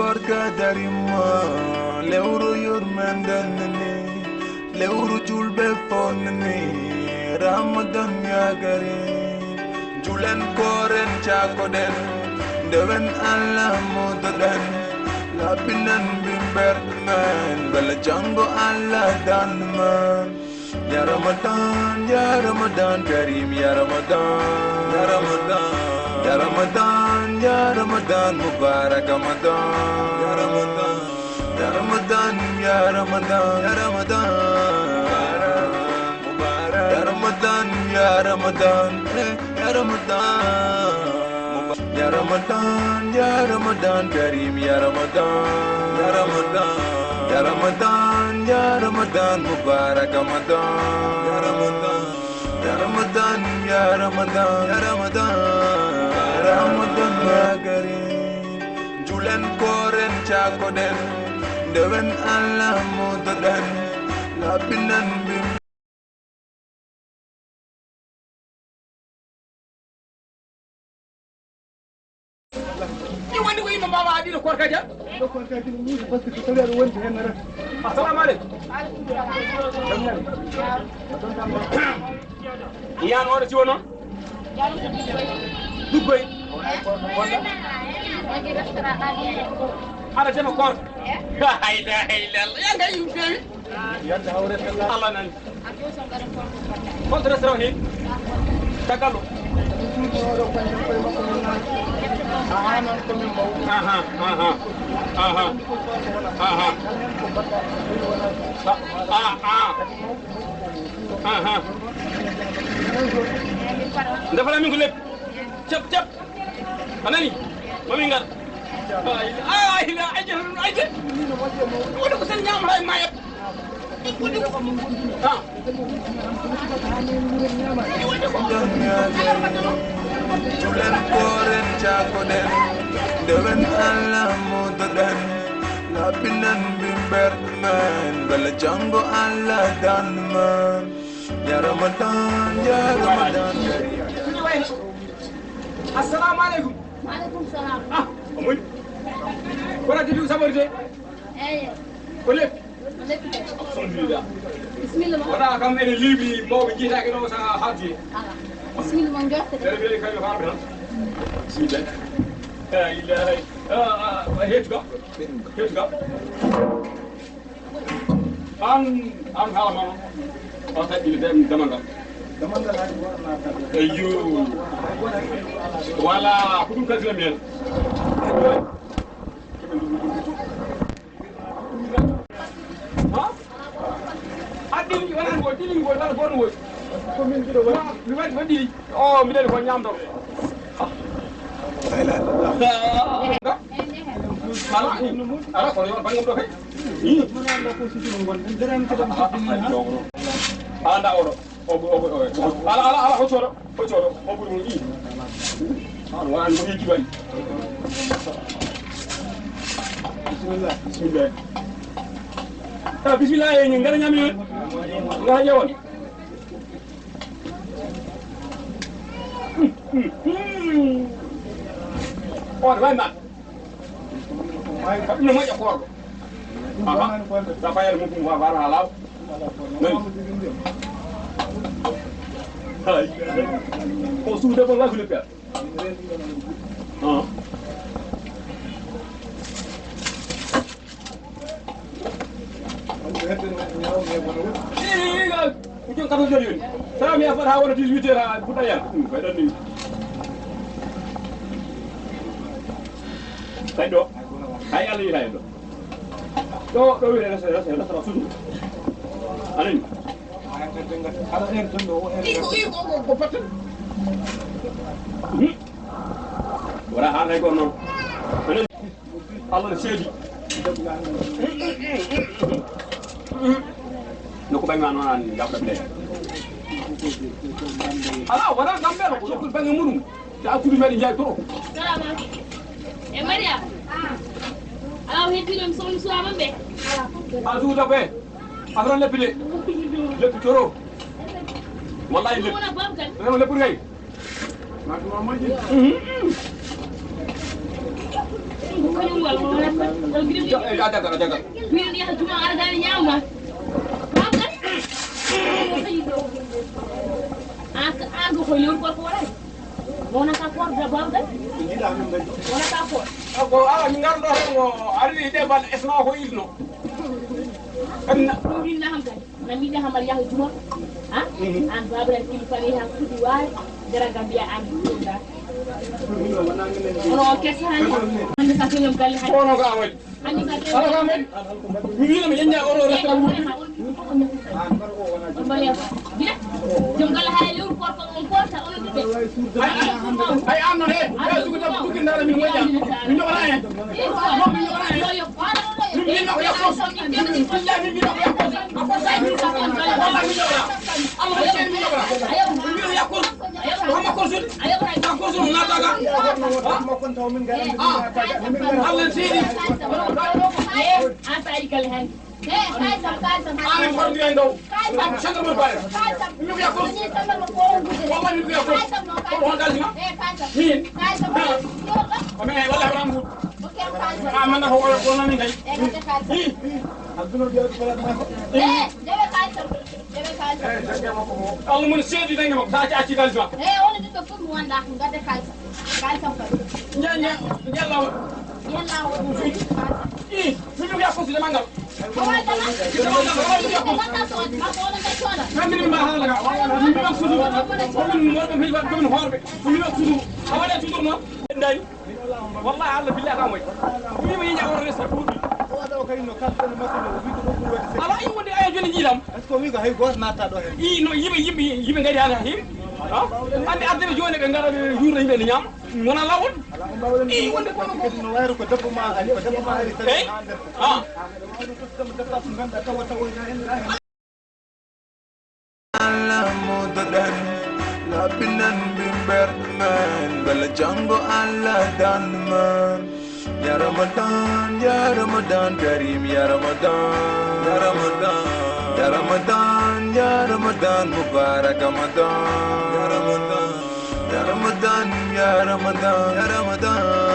korka darima lewru yurmandani lewru julbe fonni Ramadan ya karim julen koren chakoden dewen Allah mudadan labinan bimberman bala jango Allah danman ya Ramadan karim ya Ramadan ya Ramadan ya Ramadan ya Ramadan mubarak Ramadan ya Ramadan ya Ramadan ya Ramadan ya Ramadan mubarak ya Ramadan ya Ramadan ya Ramadan ya Ramadan ya Ramadan karim ya Ramadan ya Ramadan ya Ramadan ya Ramadan mubarak Ramadan ya Ramadan ya Ramadan ya Ramadan ya Ramadan Ramadan ya karim julen koren chakoden dewen Allah mudadan labinan bim wani ko imam baba adina korka ja ko korka tin ni bas ko tawar wonde hen ra assalamu alaikum yan wala ci wono dubay wala ada jama kor la ilaha illallah ya ngay yum fewi yalla hawre Allah nan kon restaurant ni tagalo dafa la mi ko lepp cep cep anani mami ngar ay la ajal wala ko sen ñam lay mayep julen koren chakoden dewen Allah mudadan labinan bimberman bala jango Allah danman ya Ramadan ya Ramadan assalamu alaikum Waalaikum salam. Amoy wala di sabarde kole alhamdulillah Bismillah. wala kam ene libi mawbe jitaake no sa haji Bismillah mon jotte. Terbiyeli kayo harbe bismillah la ilaha hetga an hala mama wata il dem damanga ayo wala kudum kasla men ha adin wala ko dilin go dal gon wo ko min dido mi wadi oh mi dal ko nyamdo la ilaha illallah ala ko yon bangam do kay ala oro ala hocoro o buri mo yi an wan mo yi bari bismillah bismillah ye ngara nyami nga yewon or way ma no mo ja ko ta bayal mo ko wa wala halaw ko suude bon la ko le père ujon kato joli yoni sa mi afata ha wona 18 heures buta yan bay dan ni tay do ay alla yi tay do wi resa sudu anen ala en tondo o en ko patten wala ha lay ko non anen Allah seedi no ko bangma non yabda be ala wala gambe ko ko bangi murum ta kudu medi jay toro Salaam. Maria. Ala hettilom son suama be. azu da be adron lepide lepi toro wallahi lepi Wala bam kan. no lepi ngay ma ma ji Ko ko wal mo jagal Biir neex juma ara daal ñaaw ma. Waaw kat. Ah ko koy leul ko ko wala. Wona ka ko da babda. Wona ka ko. ko ala mi ngardo hen o ari de bal esma ko ilno Min na xam kay. Na mi na xamal yahu juma. Ah? An babra ki fari ha kudi waay. Dara Gambia an da. Ono kesan. Man ka ko ñom gal hay. kono ko awal Ani ka ke. ala men mi wi mi yenya oro resta Jom gal hay leul ko on porta on dibbe. ay am no he sugu ta bukin dara mi moja mi ñogala hen Allah mun seedi dangi mo sa ci acci dalma on dibbe fu mu wanda ngade kalsa. Kalsa fa. ñanya yalla Yalla o. mi ñu yakko ci mangal Kami ni mahal laga. Ni mi wax sudu. Min mo dum hilba dum horbe. Mi wax sudu. Awale sudu no. Ndai. Wallahi Allah billahi kam way. Mi mi nya wor resta ko. Ala yi wonde ay joni jilam. I no yimbe ngari ala him. Ha? Ande adde joni be ngara be yurde yimbe nyam. Mona lawol. I wonde ko Ah. Alamu dadan lapinan bimber man bala jango Allah dan man ya Ramadan Karim ya Ramadan ya Ramadan ya Ramadan ya Ramadan Mubarak Ramadan ya Ramadan ya Ramadan ya Ramadan ya Ramadan